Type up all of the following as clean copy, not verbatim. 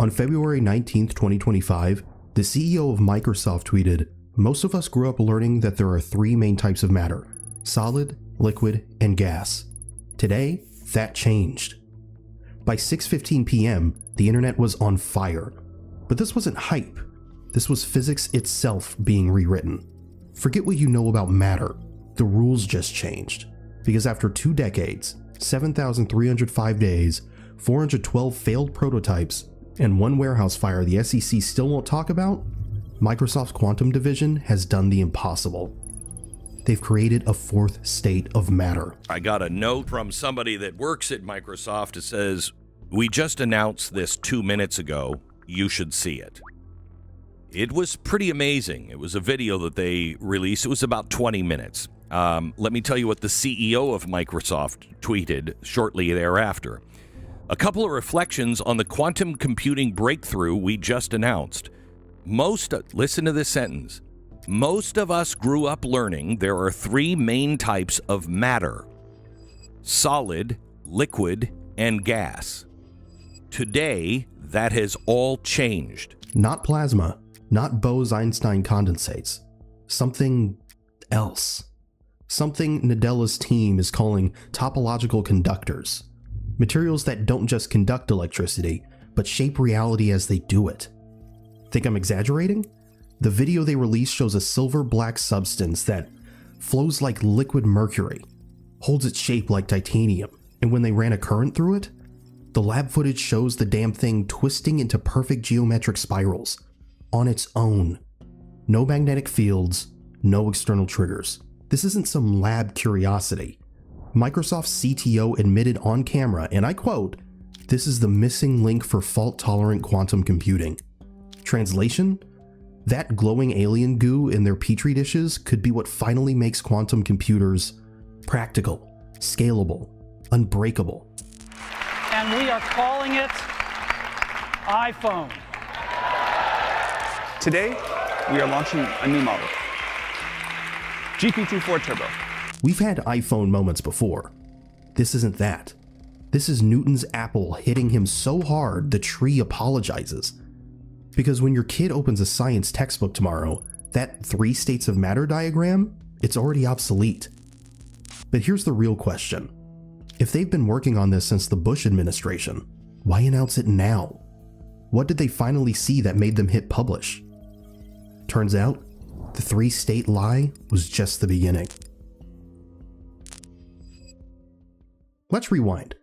On February 19th, 2025, the CEO of Microsoft tweeted, "Most of us grew up learning that there are three main types of matter: solid, liquid, and gas. Today, that changed." By 6:15 p.m., the internet was on fire. But this wasn't hype. This was physics itself being rewritten. Forget what you know about matter. The rules just changed. Because after 2 decades, 7,305 days, 412 failed prototypes, and 1 warehouse fire the SEC still won't talk about, Microsoft's quantum division has done the impossible. They've created a 4th state of matter. I got a note from somebody that works at Microsoft that says, "We just announced this 2 minutes ago. You should see it." It was pretty amazing. It was a video that they released. It was about 20 minutes. Let me tell you what the CEO of Microsoft tweeted shortly thereafter. "A couple of reflections on the quantum computing breakthrough we just announced. Listen to this sentence. Most of us grew up learning there are 3 main types of matter: solid, liquid, and gas. Today, that has all changed." Not plasma, not Bose-Einstein condensates. Something else. Something Nadella's team is calling topological conductors. Materials that don't just conduct electricity, but shape reality as they do it. Think I'm exaggerating? The video they released shows a silver-black substance that flows like liquid mercury, holds its shape like titanium, and when they ran a current through it, the lab footage shows the damn thing twisting into perfect geometric spirals, on its own. No magnetic fields, no external triggers. This isn't some lab curiosity. Microsoft's CTO admitted on camera, and I quote, "This is the missing link for fault-tolerant quantum computing." Translation? That glowing alien goo in their petri dishes could be what finally makes quantum computers practical, scalable, unbreakable. And we are calling it iPhone. Today, we are launching a new model, GPT-4 Turbo. We've had iPhone moments before. This isn't that. This is Newton's apple hitting him so hard the tree apologizes. Because when your kid opens a science textbook tomorrow, that 3 states of matter diagram, it's already obsolete. But here's the real question. If they've been working on this since the Bush administration, why announce it now? What did they finally see that made them hit publish? Turns out, the 3-state lie was just the beginning. Let's rewind.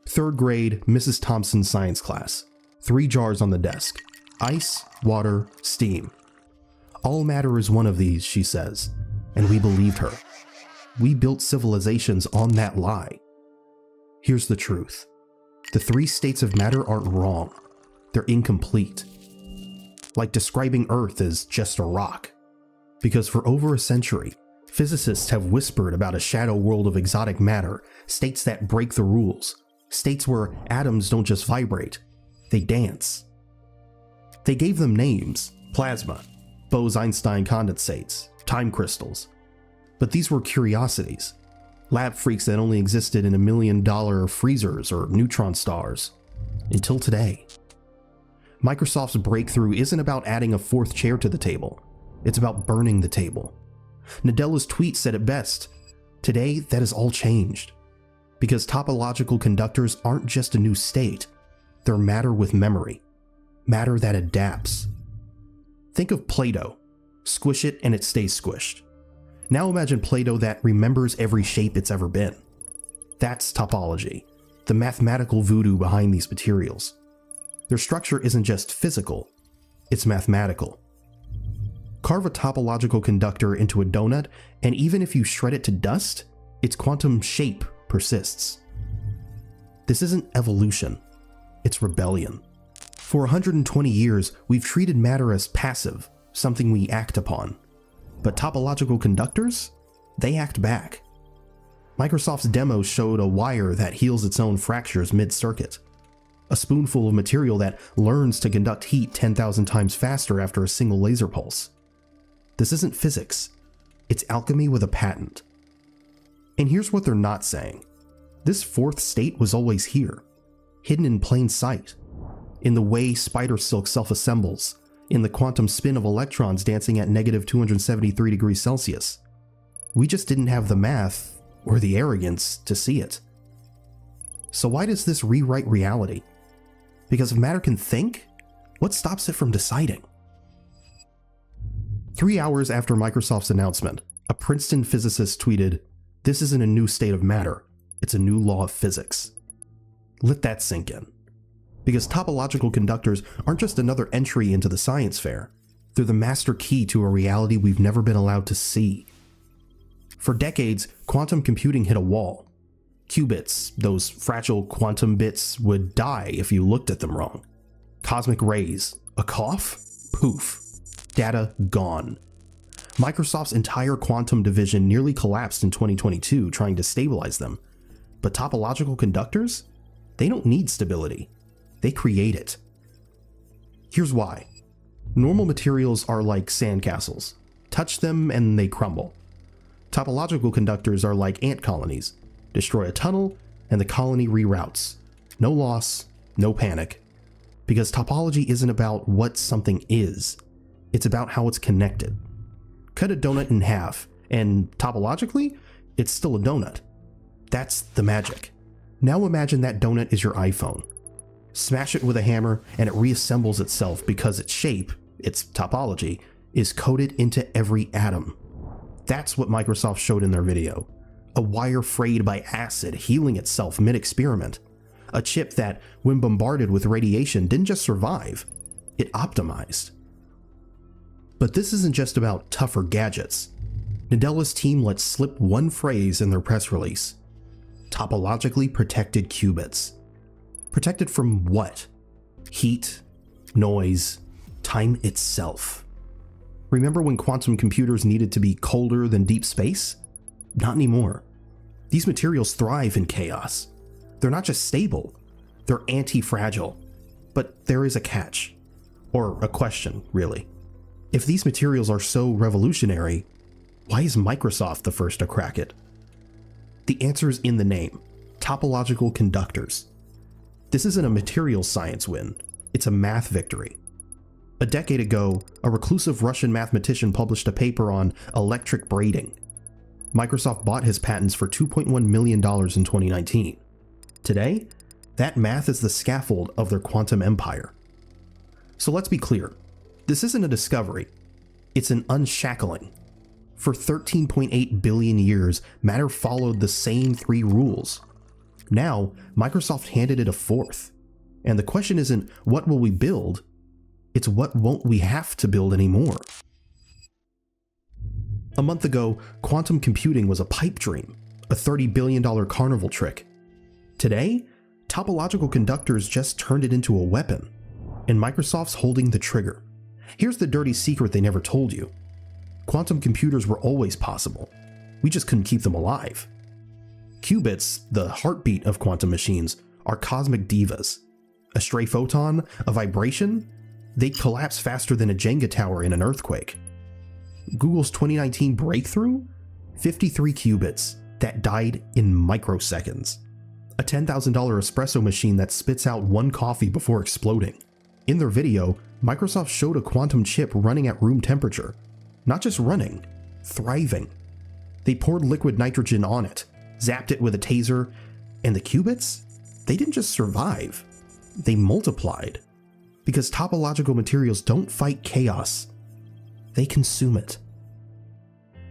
3rd grade, Mrs. Thompson's science class. 3 jars on the desk. Ice, water, steam. All matter is one of these, she says, and we believed her. We built civilizations on that lie. Here's the truth. The 3 states of matter aren't wrong. They're incomplete. Like describing Earth as just a rock. Because for over a century, physicists have whispered about a shadow world of exotic matter, states that break the rules, states where atoms don't just vibrate, they dance. They gave them names: plasma, Bose-Einstein condensates, time crystals. But these were curiosities, lab freaks that only existed in $1 million freezers or neutron stars. Until today. Microsoft's breakthrough isn't about adding a 4th chair to the table. It's about burning the table. Nadella's tweet said it best. Today, that has all changed. Because topological conductors aren't just a new state. They're matter with memory. Matter that adapts. Think of Play-Doh. Squish it and it stays squished. Now imagine Play-Doh that remembers every shape it's ever been. That's topology, the mathematical voodoo behind these materials. Their structure isn't just physical, it's mathematical. Carve a topological conductor into a donut, and even if you shred it to dust, its quantum shape persists. This isn't evolution, it's rebellion. For 120 years, we've treated matter as passive, something we act upon. But topological conductors? They act back. Microsoft's demo showed a wire that heals its own fractures mid-circuit. A spoonful of material that learns to conduct heat 10,000 times faster after a single laser pulse. This isn't physics. It's alchemy with a patent. And here's what they're not saying. This 4th state was always here, hidden in plain sight. in the way spider silk self-assembles, in the quantum spin of electrons dancing at negative 273 degrees Celsius. We just didn't have the math or the arrogance to see it. So why does this rewrite reality? Because if matter can think, what stops it from deciding? 3 hours after Microsoft's announcement, a Princeton physicist tweeted, "This isn't a new state of matter, it's a new law of physics." Let that sink in. Because topological conductors aren't just another entry into the science fair, they're the master key to a reality we've never been allowed to see. For decades, quantum computing hit a wall. Qubits, those fragile quantum bits, would die if you looked at them wrong. Cosmic rays, a cough? Poof. Data gone. Microsoft's entire quantum division nearly collapsed in 2022 trying to stabilize them. But topological conductors? They don't need stability. They create it. Here's why. Normal materials are like sandcastles. Touch them and they crumble. Topological conductors are like ant colonies. Destroy a tunnel and the colony reroutes. No loss, no panic. Because topology isn't about what something is. It's about how it's connected. Cut a donut in half, and topologically, it's still a donut. That's the magic. Now imagine that donut is your iPhone. Smash it with a hammer and it reassembles itself because its shape, its topology, is coded into every atom. That's what Microsoft showed in their video. A wire frayed by acid healing itself mid-experiment. A chip that, when bombarded with radiation, didn't just survive, it optimized. But this isn't just about tougher gadgets. Nadella's team let slip one phrase in their press release. Topologically protected qubits. Protected from what? Heat, noise, time itself. Remember when quantum computers needed to be colder than deep space? Not anymore. These materials thrive in chaos. They're not just stable, they're anti-fragile. But there is a catch. Or a question, really. If these materials are so revolutionary, why is Microsoft the first to crack it? The answer is in the name, topological conductors. This isn't a materials science win, it's a math victory. A decade ago, a reclusive Russian mathematician published a paper on electric braiding. Microsoft bought his patents for $2.1 million in 2019. Today, that math is the scaffold of their quantum empire. So let's be clear, this isn't a discovery, it's an unshackling. For 13.8 billion years, matter followed the same 3 rules. Now, Microsoft handed it a 4th. And the question isn't, what will we build? It's what won't we have to build anymore? A month ago, quantum computing was a pipe dream, a $30 billion carnival trick. Today, topological conductors just turned it into a weapon, and Microsoft's holding the trigger. Here's the dirty secret they never told you. Quantum computers were always possible. We just couldn't keep them alive. Qubits, the heartbeat of quantum machines, are cosmic divas. A stray photon, a vibration, they'd collapse faster than a Jenga tower in an earthquake. Google's 2019 breakthrough? 53 qubits that died in microseconds. A $10,000 espresso machine that spits out 1 coffee before exploding. In their video, Microsoft showed a quantum chip running at room temperature. Not just running, thriving. They poured liquid nitrogen on it, zapped it with a taser, and the qubits? They didn't just survive, they multiplied. Because topological materials don't fight chaos, they consume it.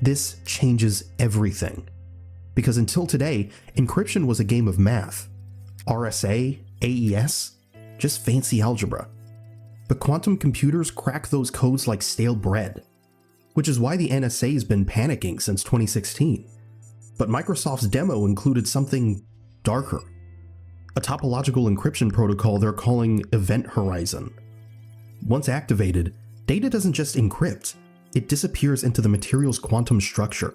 This changes everything. Because until today, encryption was a game of math. RSA, AES, just fancy algebra. But quantum computers crack those codes like stale bread. Which is why the NSA's been panicking since 2016. But Microsoft's demo included something darker. A topological encryption protocol they're calling Event Horizon. Once activated, data doesn't just encrypt, it disappears into the material's quantum structure.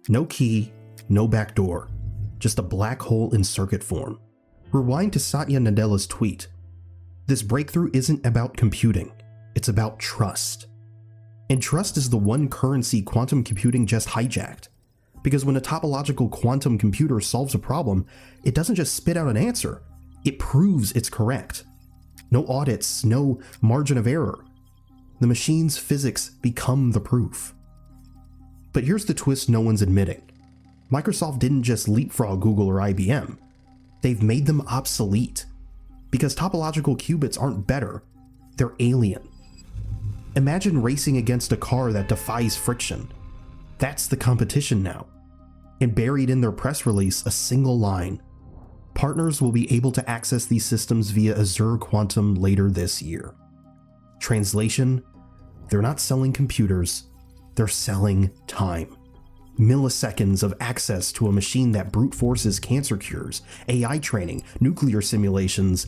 No key, no backdoor, just a black hole in circuit form. Rewind to Satya Nadella's tweet. This breakthrough isn't about computing, it's about trust. And trust is the one currency quantum computing just hijacked. Because when a topological quantum computer solves a problem, it doesn't just spit out an answer, it proves it's correct. No audits, no margin of error. The machine's physics become the proof. But here's the twist no one's admitting. Microsoft didn't just leapfrog Google or IBM. They've made them obsolete. Because topological qubits aren't better, they're alien. Imagine racing against a car that defies friction. That's the competition now. And buried in their press release, a single line. Partners will be able to access these systems via Azure Quantum later this year. Translation, they're not selling computers, they're selling time. Milliseconds of access to a machine that brute forces cancer cures, AI training, nuclear simulations,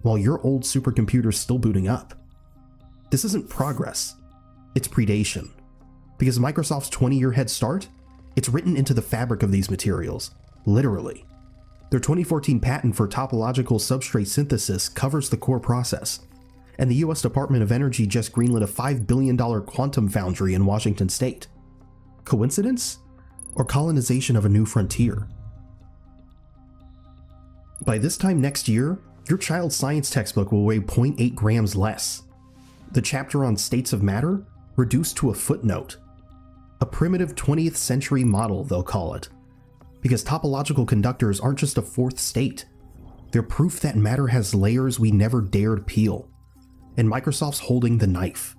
while your old supercomputer's still booting up. This isn't progress, it's predation. Because Microsoft's 20-year head start, it's written into the fabric of these materials, literally. Their 2014 patent for topological substrate synthesis covers the core process, and the US Department of Energy just greenlit a $5 billion quantum foundry in Washington state. Coincidence? Or colonization of a new frontier? By this time next year, your child's science textbook will weigh 0.8 grams less. The chapter on states of matter reduced to a footnote. A primitive 20th century model, they'll call it. Because topological conductors aren't just a fourth state. They're proof that matter has layers we never dared peel. And Microsoft's holding the knife.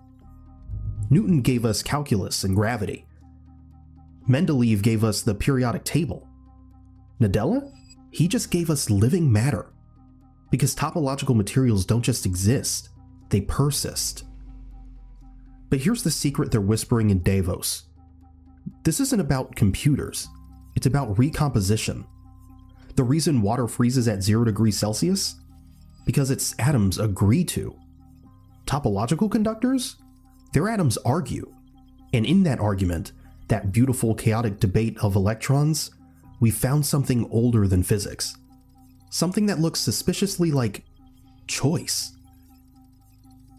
Newton gave us calculus and gravity. Mendeleev gave us the periodic table. Nadella? He just gave us living matter. Because topological materials don't just exist, they persist. But here's the secret they're whispering in Davos. This isn't about computers, it's about recomposition. The reason water freezes at 0 degrees Celsius? Because its atoms agree to. Topological conductors? Their atoms argue. And in that argument, that beautiful chaotic debate of electrons, we found something older than physics. Something that looks suspiciously like choice.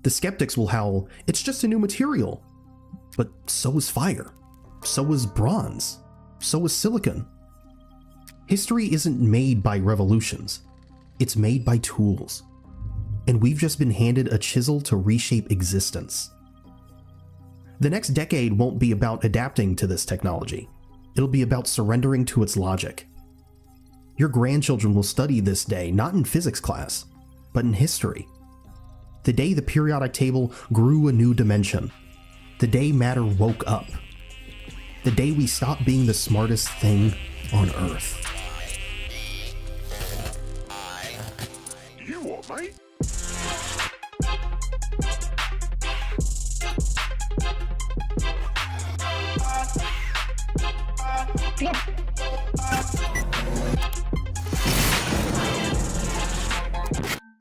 The skeptics will howl, it's just a new material. But so is fire. So is bronze. So is silicon. History isn't made by revolutions. It's made by tools. And we've just been handed a chisel to reshape existence. The next decade won't be about adapting to this technology. It'll be about surrendering to its logic. Your grandchildren will study this day not in physics class, but in history. The day the periodic table grew a new dimension. The day matter woke up. The day we stopped being the smartest thing on Earth. You what, mate? Look,